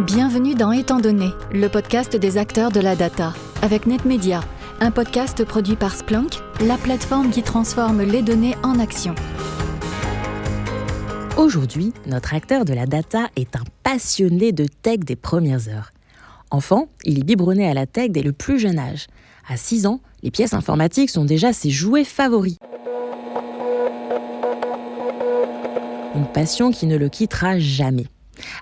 Bienvenue dans Étant donné, le podcast des acteurs de la data, avec NetMedia, un podcast produit par Splunk, la plateforme qui transforme les données en action. Aujourd'hui, notre acteur de la data est un passionné de tech des premières heures. Enfant, il est biberonné à la tech dès le plus jeune âge. À 6 ans, les pièces informatiques sont déjà ses jouets favoris. Une passion qui ne le quittera jamais.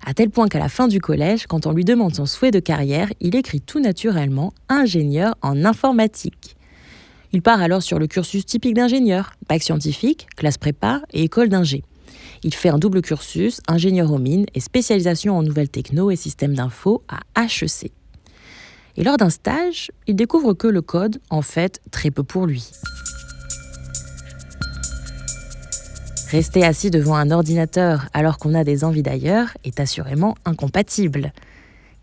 À tel point qu'à la fin du collège, quand on lui demande son souhait de carrière, il écrit tout naturellement « ingénieur en informatique ». Il part alors sur le cursus typique d'ingénieur, bac scientifique, classe prépa et école d'ingé. Il fait un double cursus, ingénieur aux mines et spécialisation en nouvelles techno et systèmes d'info à HEC. Et lors d'un stage, il découvre que le code, en fait, très peu pour lui. Rester assis devant un ordinateur alors qu'on a des envies d'ailleurs est assurément incompatible.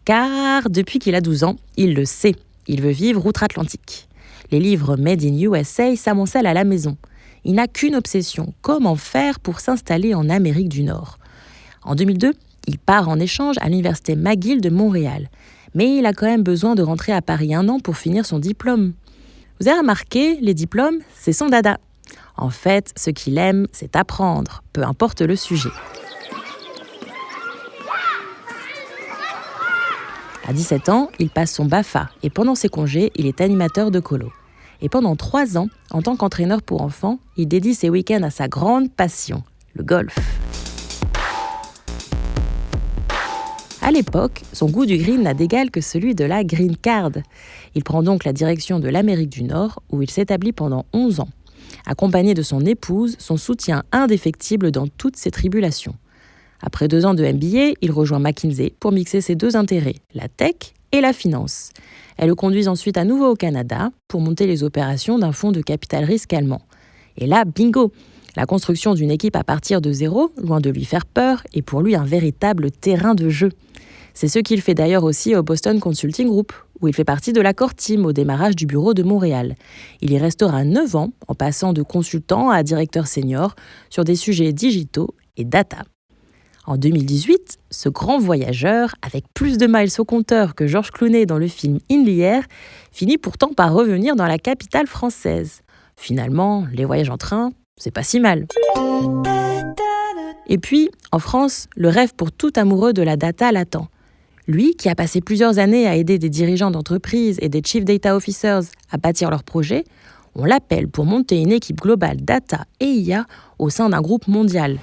Car depuis qu'il a 12 ans, il le sait, il veut vivre outre-Atlantique. Les livres Made in USA s'amoncellent à la maison. Il n'a qu'une obsession, comment faire pour s'installer en Amérique du Nord. En 2002, il part en échange à l'université McGill de Montréal. Mais il a quand même besoin de rentrer à Paris 1 an pour finir son diplôme. Vous avez remarqué, les diplômes, c'est son dada. En fait, ce qu'il aime, c'est apprendre, peu importe le sujet. À 17 ans, il passe son BAFA et pendant ses congés, il est animateur de colo. Et pendant 3 ans, en tant qu'entraîneur pour enfants, il dédie ses week-ends à sa grande passion, le golf. À l'époque, son goût du green n'a d'égal que celui de la green card. Il prend donc la direction de l'Amérique du Nord, où il s'établit pendant 11 ans. Accompagné de son épouse, son soutien indéfectible dans toutes ses tribulations. Après 2 ans de MBA, il rejoint McKinsey pour mixer ses 2 intérêts, la tech et la finance. Elle le conduit ensuite à nouveau au Canada pour monter les opérations d'un fonds de capital risque allemand. Et là, bingo! La construction d'une équipe à partir de zéro, loin de lui faire peur, est pour lui un véritable terrain de jeu. C'est ce qu'il fait d'ailleurs aussi au Boston Consulting Group, où il fait partie de la Core Team au démarrage du bureau de Montréal. Il y restera 9 ans, en passant de consultant à directeur senior sur des sujets digitaux et data. En 2018, ce grand voyageur, avec plus de miles au compteur que George Clooney dans le film In the Air, finit pourtant par revenir dans la capitale française. Finalement, les voyages en train, c'est pas si mal. Et puis, en France, le rêve pour tout amoureux de la data l'attend. Lui, qui a passé plusieurs années à aider des dirigeants d'entreprises et des Chief Data Officers à bâtir leurs projets, on l'appelle pour monter une équipe globale data et IA au sein d'un groupe mondial.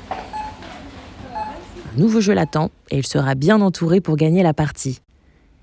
Un nouveau jeu l'attend et il sera bien entouré pour gagner la partie.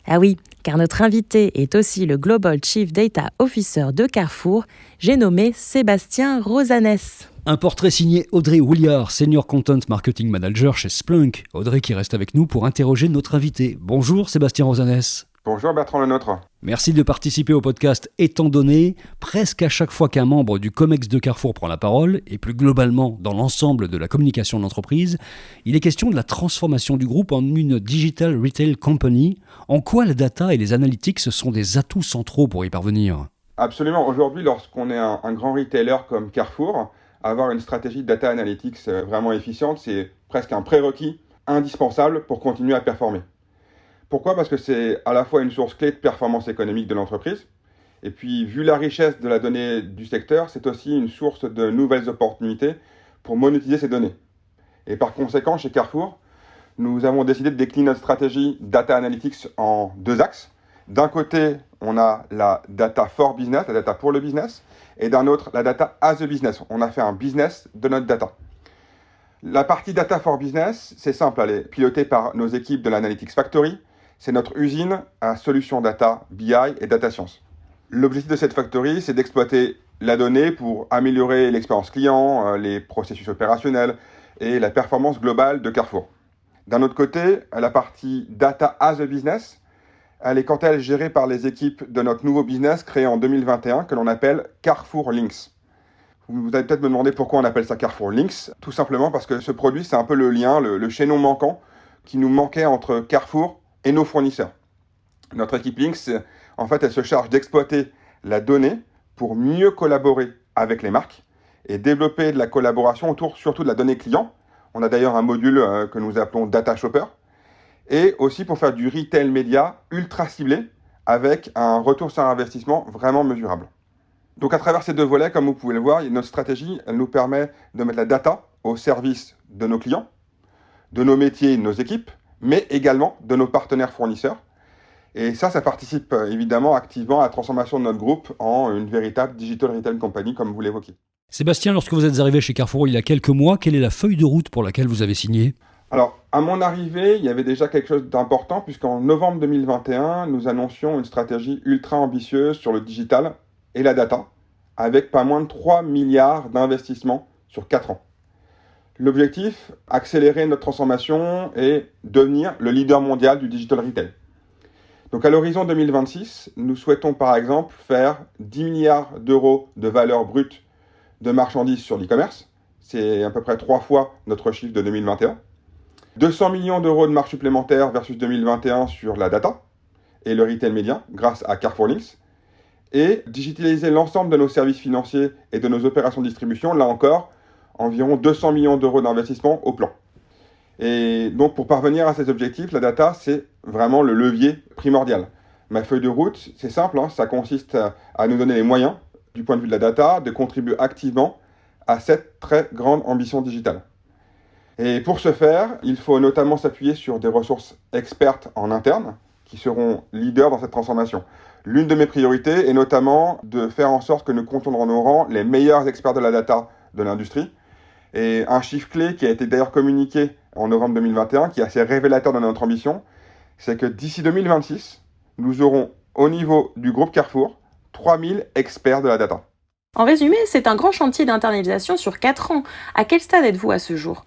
Ah oui, car notre invité est aussi le Global Chief Data Officer de Carrefour, j'ai nommé Sébastien Rosanès. Un portrait signé Audrey Wouliard, Senior Content Marketing Manager chez Splunk. Audrey qui reste avec nous pour interroger notre invité. Bonjour Sébastien Rosanès. Bonjour Bertrand Lenôtre. Merci de participer au podcast Étant donné. Presque à chaque fois qu'un membre du COMEX de Carrefour prend la parole, et plus globalement dans l'ensemble de la communication de l'entreprise, il est question de la transformation du groupe en une Digital Retail Company. En quoi la data et les analytics sont des atouts centraux pour y parvenir ? Absolument. Aujourd'hui, lorsqu'on est un grand retailer comme Carrefour, avoir une stratégie de data analytics vraiment efficiente, c'est presque un prérequis indispensable pour continuer à performer. Pourquoi ? Parce que c'est à la fois une source clé de performance économique de l'entreprise, et puis vu la richesse de la donnée du secteur, c'est aussi une source de nouvelles opportunités pour monétiser ces données. Et par conséquent, chez Carrefour, nous avons décidé de décliner notre stratégie data analytics en 2 axes. D'un côté, on a la data for business, la data pour le business, et d'un autre, la data as a business. On a fait un business de notre data. La partie data for business, c'est simple, elle est pilotée par nos équipes de l'Analytics Factory. C'est notre usine à solutions data, BI et data science. L'objectif de cette factory, c'est d'exploiter la donnée pour améliorer l'expérience client, les processus opérationnels et la performance globale de Carrefour. D'un autre côté, la partie data as a business, elle est quant à elle gérée par les équipes de notre nouveau business créé en 2021 que l'on appelle Carrefour Links. Vous allez peut-être me demander pourquoi on appelle ça Carrefour Links. Tout simplement parce que ce produit, c'est un peu le lien, le chaînon manquant qui nous manquait entre Carrefour et nos fournisseurs. Notre équipe Links, en fait, elle se charge d'exploiter la donnée pour mieux collaborer avec les marques et développer de la collaboration autour surtout de la donnée client. On a d'ailleurs un module que nous appelons Data Shopper et aussi pour faire du retail média ultra ciblé avec un retour sur investissement vraiment mesurable. Donc à travers ces deux volets, comme vous pouvez le voir, notre stratégie, elle nous permet de mettre la data au service de nos clients, de nos métiers et de nos équipes, mais également de nos partenaires fournisseurs. Et ça participe évidemment activement à la transformation de notre groupe en une véritable digital retail company, comme vous l'évoquiez. Sébastien, lorsque vous êtes arrivé chez Carrefour il y a quelques mois, quelle est la feuille de route pour laquelle vous avez signé ? Alors, à mon arrivée, il y avait déjà quelque chose d'important, puisqu'en novembre 2021, nous annoncions une stratégie ultra ambitieuse sur le digital et la data, avec pas moins de 3 milliards d'investissements sur 4 ans. L'objectif, accélérer notre transformation et devenir le leader mondial du digital retail. Donc à l'horizon 2026, nous souhaitons par exemple faire 10 milliards d'euros de valeur brute de marchandises sur l'e-commerce. C'est à peu près 3 fois notre chiffre de 2021. 200 millions d'euros de marge supplémentaire versus 2021 sur la data et le retail média grâce à Carrefour Links. Et digitaliser l'ensemble de nos services financiers et de nos opérations de distribution, là encore, environ 200 millions d'euros d'investissement au plan. Et donc pour parvenir à ces objectifs, la data, c'est vraiment le levier primordial. Ma feuille de route, c'est simple, ça consiste à nous donner les moyens, du point de vue de la data, de contribuer activement à cette très grande ambition digitale. Et pour ce faire, il faut notamment s'appuyer sur des ressources expertes en interne qui seront leaders dans cette transformation. L'une de mes priorités est notamment de faire en sorte que nous comptons dans nos rangs les meilleurs experts de la data de l'industrie. Et un chiffre clé qui a été d'ailleurs communiqué en novembre 2021, qui est assez révélateur de notre ambition, c'est que d'ici 2026, nous aurons au niveau du groupe Carrefour 3000 experts de la data. En résumé, c'est un grand chantier d'internalisation sur 4 ans. À quel stade êtes-vous à ce jour ?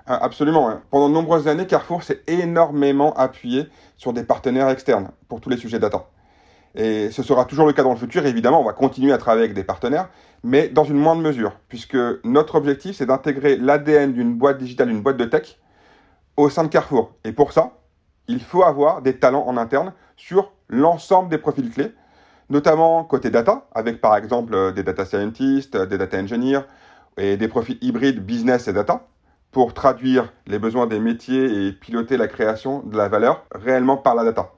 Absolument. Pendant de nombreuses années, Carrefour s'est énormément appuyé sur des partenaires externes pour tous les sujets data. Et ce sera toujours le cas dans le futur. Évidemment, on va continuer à travailler avec des partenaires, mais dans une moindre mesure, puisque notre objectif, c'est d'intégrer l'ADN d'une boîte digitale, d'une boîte de tech, au sein de Carrefour. Et pour ça, il faut avoir des talents en interne sur l'ensemble des profils clés, notamment côté data, avec par exemple des data scientists, des data engineers, et des profils hybrides business et data, pour traduire les besoins des métiers et piloter la création de la valeur réellement par la data.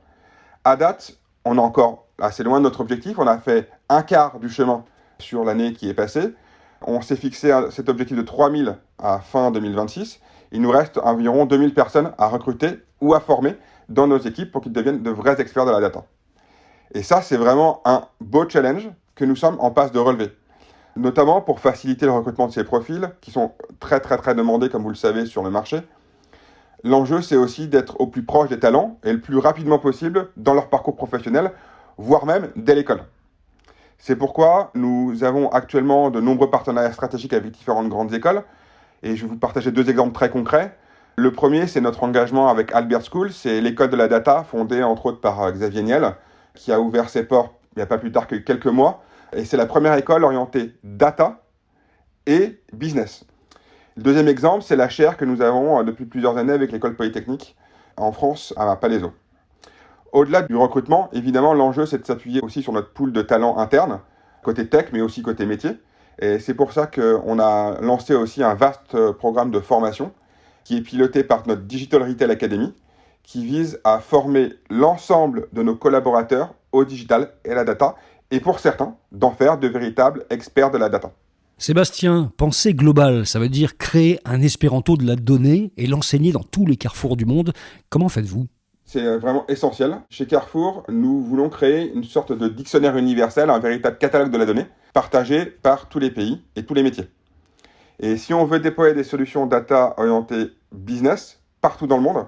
À date, on est encore assez loin de notre objectif. On a fait un quart du chemin sur l'année qui est passée. On s'est fixé cet objectif de 3000 à fin 2026. Il nous reste environ 2000 personnes à recruter ou à former dans nos équipes pour qu'ils deviennent de vrais experts de la data. Et ça, c'est vraiment un beau challenge que nous sommes en passe de relever. Notamment pour faciliter le recrutement de ces profils qui sont très demandés, comme vous le savez, sur le marché. L'enjeu, c'est aussi d'être au plus proche des talents et le plus rapidement possible dans leur parcours professionnel, voire même dès l'école. C'est pourquoi nous avons actuellement de nombreux partenariats stratégiques avec différentes grandes écoles. Et je vais vous partager 2 exemples très concrets. Le premier, c'est notre engagement avec Albert School. C'est l'école de la data, fondée entre autres par Xavier Niel, qui a ouvert ses portes il n'y a pas plus tard que quelques mois. Et c'est la première école orientée data et business. Le deuxième exemple, c'est la chaire que nous avons depuis plusieurs années avec l'école polytechnique en France, à Palaiseau. Au-delà du recrutement, évidemment, l'enjeu, c'est de s'appuyer aussi sur notre pool de talents internes, côté tech, mais aussi côté métier. Et c'est pour ça qu'on a lancé aussi un vaste programme de formation qui est piloté par notre Digital Retail Academy, qui vise à former l'ensemble de nos collaborateurs au digital et à la data, et pour certains, d'en faire de véritables experts de la data. Sébastien, pensée globale, ça veut dire créer un espéranto de la donnée et l'enseigner dans tous les carrefours du monde. Comment faites-vous ? C'est vraiment essentiel. Chez Carrefour, nous voulons créer une sorte de dictionnaire universel, un véritable catalogue de la donnée, partagé par tous les pays et tous les métiers. Et si on veut déployer des solutions data orientées business partout dans le monde,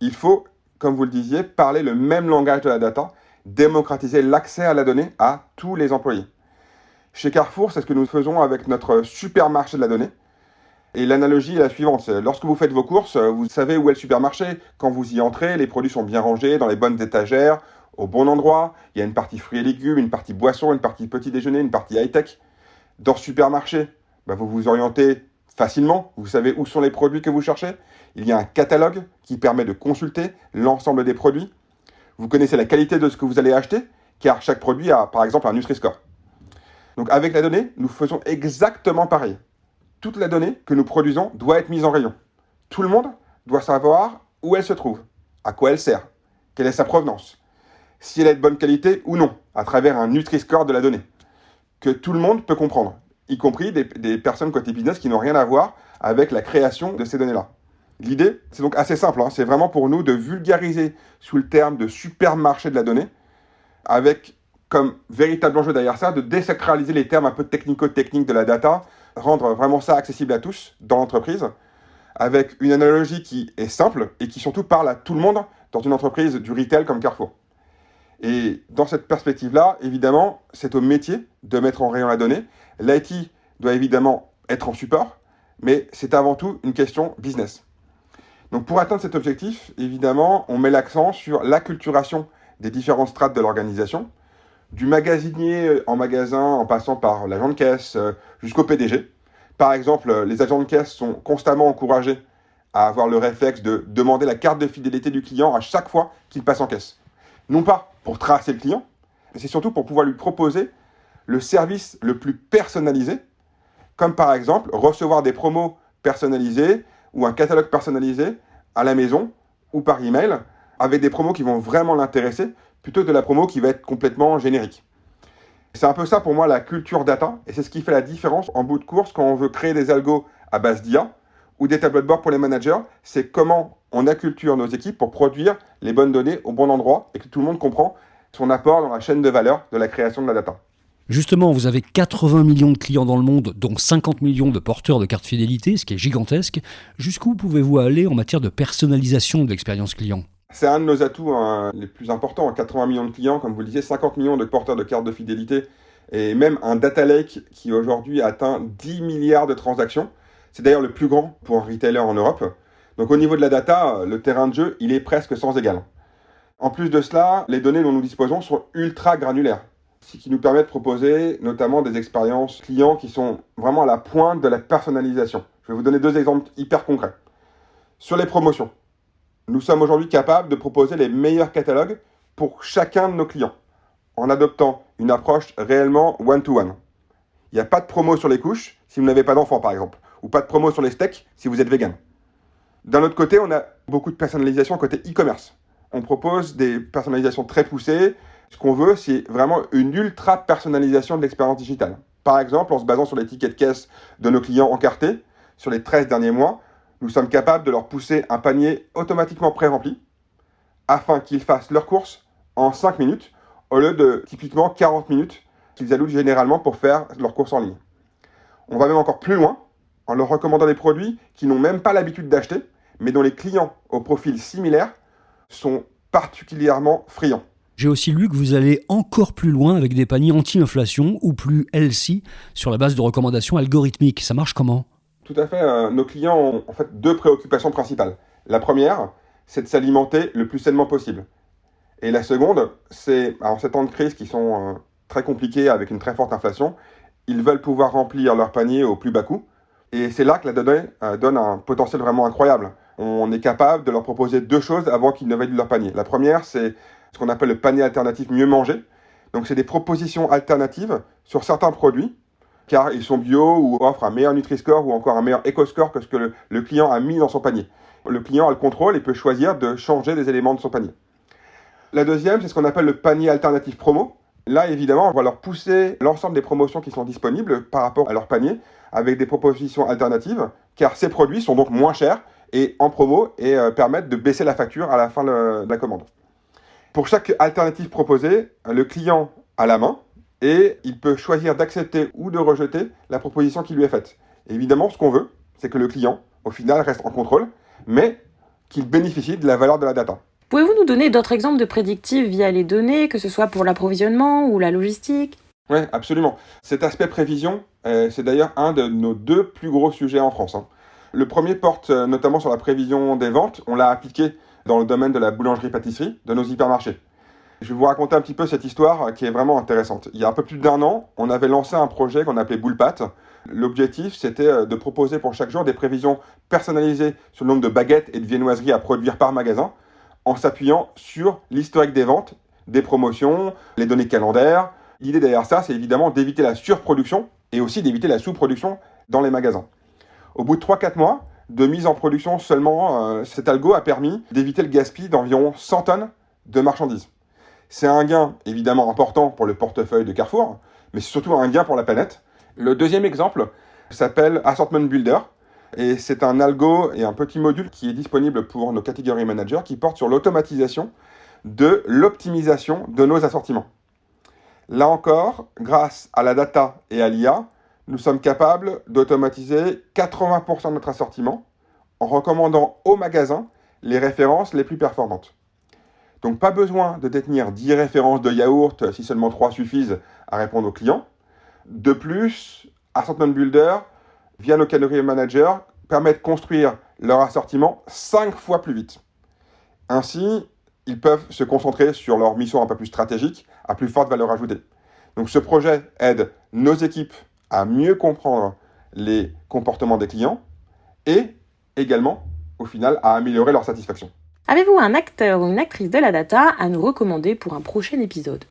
il faut, comme vous le disiez, parler le même langage de la data, démocratiser l'accès à la donnée à tous les employés. Chez Carrefour, c'est ce que nous faisons avec notre supermarché de la donnée. Et l'analogie est la suivante. Lorsque vous faites vos courses, vous savez où est le supermarché. Quand vous y entrez, les produits sont bien rangés dans les bonnes étagères, au bon endroit. Il y a une partie fruits et légumes, une partie boissons, une partie petit déjeuner, une partie high-tech. Dans ce supermarché, vous vous orientez facilement. Vous savez où sont les produits que vous cherchez. Il y a un catalogue qui permet de consulter l'ensemble des produits. Vous connaissez la qualité de ce que vous allez acheter, car chaque produit a par exemple un Nutri-Score. Donc avec la donnée, nous faisons exactement pareil. Toute la donnée que nous produisons doit être mise en rayon. Tout le monde doit savoir où elle se trouve, à quoi elle sert, quelle est sa provenance, si elle est de bonne qualité ou non, à travers un Nutri-Score de la donnée, que tout le monde peut comprendre, y compris des personnes côté business qui n'ont rien à voir avec la création de ces données-là. L'idée, c'est donc assez simple, c'est vraiment pour nous de vulgariser sous le terme de supermarché de la donnée, avec comme véritable enjeu derrière ça, de désacraliser les termes un peu technico-techniques de la data, rendre vraiment ça accessible à tous dans l'entreprise, avec une analogie qui est simple et qui surtout parle à tout le monde dans une entreprise du retail comme Carrefour. Et dans cette perspective-là, évidemment, c'est au métier de mettre en rayon la donnée. L'IT doit évidemment être en support, mais c'est avant tout une question business. Donc pour atteindre cet objectif, évidemment, on met l'accent sur l'acculturation des différentes strates de l'organisation, du magasinier en magasin en passant par l'agent de caisse jusqu'au PDG. Par exemple, les agents de caisse sont constamment encouragés à avoir le réflexe de demander la carte de fidélité du client à chaque fois qu'il passe en caisse. Non pas pour tracer le client, mais c'est surtout pour pouvoir lui proposer le service le plus personnalisé, comme par exemple recevoir des promos personnalisés ou un catalogue personnalisé à la maison ou par email, avec des promos qui vont vraiment l'intéresser, plutôt que de la promo qui va être complètement générique. C'est un peu ça pour moi la culture data, et c'est ce qui fait la différence en bout de course quand on veut créer des algos à base d'IA ou des tableaux de bord pour les managers, c'est comment on acculture nos équipes pour produire les bonnes données au bon endroit et que tout le monde comprend son apport dans la chaîne de valeur de la création de la data. Justement, vous avez 80 millions de clients dans le monde, dont 50 millions de porteurs de cartes fidélité, ce qui est gigantesque. Jusqu'où pouvez-vous aller en matière de personnalisation de l'expérience client ? C'est un de nos atouts les plus importants. 80 millions de clients, comme vous le disiez, 50 millions de porteurs de cartes de fidélité et même un data lake qui aujourd'hui atteint 10 milliards de transactions. C'est d'ailleurs le plus grand pour un retailer en Europe. Donc au niveau de la data, le terrain de jeu, il est presque sans égal. En plus de cela, les données dont nous disposons sont ultra granulaires, ce qui nous permet de proposer notamment des expériences clients qui sont vraiment à la pointe de la personnalisation. Je vais vous donner 2 exemples hyper concrets. Sur les promotions, nous sommes aujourd'hui capables de proposer les meilleurs catalogues pour chacun de nos clients, en adoptant une approche réellement one-to-one. Il n'y a pas de promo sur les couches si vous n'avez pas d'enfant, par exemple, ou pas de promo sur les steaks si vous êtes vegan. D'un autre côté, on a beaucoup de personnalisation côté e-commerce. On propose des personnalisations très poussées. Ce qu'on veut, c'est vraiment une ultra personnalisation de l'expérience digitale. Par exemple, en se basant sur les tickets de caisse de nos clients encartés, sur les 13 derniers mois, nous sommes capables de leur pousser un panier automatiquement pré-rempli afin qu'ils fassent leurs courses en 5 minutes au lieu de typiquement 40 minutes qu'ils allouent généralement pour faire leurs courses en ligne. On va même encore plus loin en leur recommandant des produits qu'ils n'ont même pas l'habitude d'acheter, mais dont les clients au profil similaire sont particulièrement friands. J'ai aussi lu que vous allez encore plus loin avec des paniers anti-inflation ou plus healthy sur la base de recommandations algorithmiques. Ça marche comment ? Tout à fait. Nos clients ont en fait 2 préoccupations principales. La première, c'est de s'alimenter le plus sainement possible. Et la seconde, c'est, en ces temps de crise qui sont très compliqués avec une très forte inflation, ils veulent pouvoir remplir leur panier au plus bas coût. Et c'est là que la donnée donne un potentiel vraiment incroyable. On est capable de leur proposer 2 choses avant qu'ils ne valident leur panier. La première, c'est ce qu'on appelle le panier alternatif mieux manger. Donc c'est des propositions alternatives sur certains produits, car ils sont bio ou offrent un meilleur Nutri-Score ou encore un meilleur Eco-Score que ce que le client a mis dans son panier. Le client a le contrôle et peut choisir de changer des éléments de son panier. La deuxième, c'est ce qu'on appelle le panier alternatif promo. Là, évidemment, on va leur pousser l'ensemble des promotions qui sont disponibles par rapport à leur panier avec des propositions alternatives, car ces produits sont donc moins chers et en promo et permettent de baisser la facture à la fin de la commande. Pour chaque alternative proposée, le client a la main et il peut choisir d'accepter ou de rejeter la proposition qui lui est faite. Et évidemment, ce qu'on veut, c'est que le client, au final, reste en contrôle, mais qu'il bénéficie de la valeur de la data. Pouvez-vous nous donner d'autres exemples de prédictifs via les données, que ce soit pour l'approvisionnement ou la logistique ? Oui, absolument. Cet aspect prévision, c'est d'ailleurs un de nos 2 plus gros sujets en France. Le premier porte notamment sur la prévision des ventes. On l'a appliqué dans le domaine de la boulangerie-pâtisserie, de nos hypermarchés. Je vais vous raconter un petit peu cette histoire qui est vraiment intéressante. Il y a un peu plus d'1 an, on avait lancé un projet qu'on appelait Boule-Pâte. L'objectif, c'était de proposer pour chaque jour des prévisions personnalisées sur le nombre de baguettes et de viennoiseries à produire par magasin, en s'appuyant sur l'historique des ventes, des promotions, les données calendaires. L'idée derrière ça, c'est évidemment d'éviter la surproduction et aussi d'éviter la sous-production dans les magasins. Au bout de 3-4 mois, de mise en production seulement, cet algo a permis d'éviter le gaspillage d'environ 100 tonnes de marchandises. C'est un gain évidemment important pour le portefeuille de Carrefour, mais c'est surtout un gain pour la planète. Le deuxième exemple s'appelle Assortment Builder, et c'est un algo et un petit module qui est disponible pour nos category managers qui porte sur l'automatisation de l'optimisation de nos assortiments. Là encore, grâce à la data et à l'IA, nous sommes capables d'automatiser 80% de notre assortiment en recommandant aux magasins les références les plus performantes. Donc pas besoin de détenir 10 références de yaourt si seulement 3 suffisent à répondre aux clients. De plus, Assortment Builder, via nos category managers, permet de construire leur assortiment 5 fois plus vite. Ainsi, ils peuvent se concentrer sur leur mission un peu plus stratégique, à plus forte valeur ajoutée. Donc ce projet aide nos équipes à mieux comprendre les comportements des clients et également, au final, à améliorer leur satisfaction. Avez-vous un acteur ou une actrice de la data à nous recommander pour un prochain épisode ?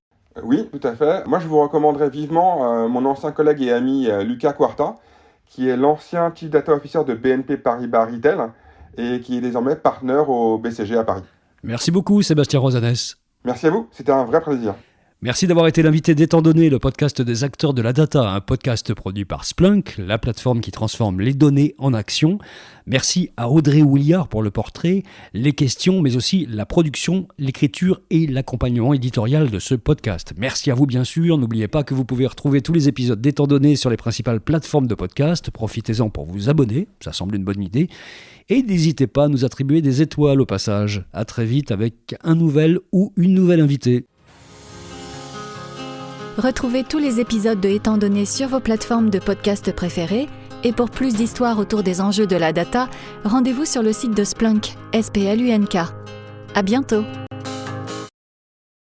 Oui, tout à fait. Moi, je vous recommanderais vivement mon ancien collègue et ami Luca Quarta, qui est l'ancien Chief Data Officer de BNP Paribas Retail et qui est désormais partenaire au BCG à Paris. Merci beaucoup Sébastien Rosanès. Merci à vous, c'était un vrai plaisir. Merci d'avoir été l'invité d'Étant donné, le podcast des acteurs de la data, un podcast produit par Splunk, la plateforme qui transforme les données en action. Merci à Audrey Ouliard pour le portrait, les questions, mais aussi la production, l'écriture et l'accompagnement éditorial de ce podcast. Merci à vous bien sûr, n'oubliez pas que vous pouvez retrouver tous les épisodes d'Étant donné sur les principales plateformes de podcast. Profitez-en pour vous abonner, ça semble une bonne idée. Et n'hésitez pas à nous attribuer des étoiles au passage. À très vite avec un nouvel ou une nouvelle invitée. Retrouvez tous les épisodes de Étant donné sur vos plateformes de podcast préférées. Et pour plus d'histoires autour des enjeux de la data, rendez-vous sur le site de Splunk, SPLUNK. À bientôt!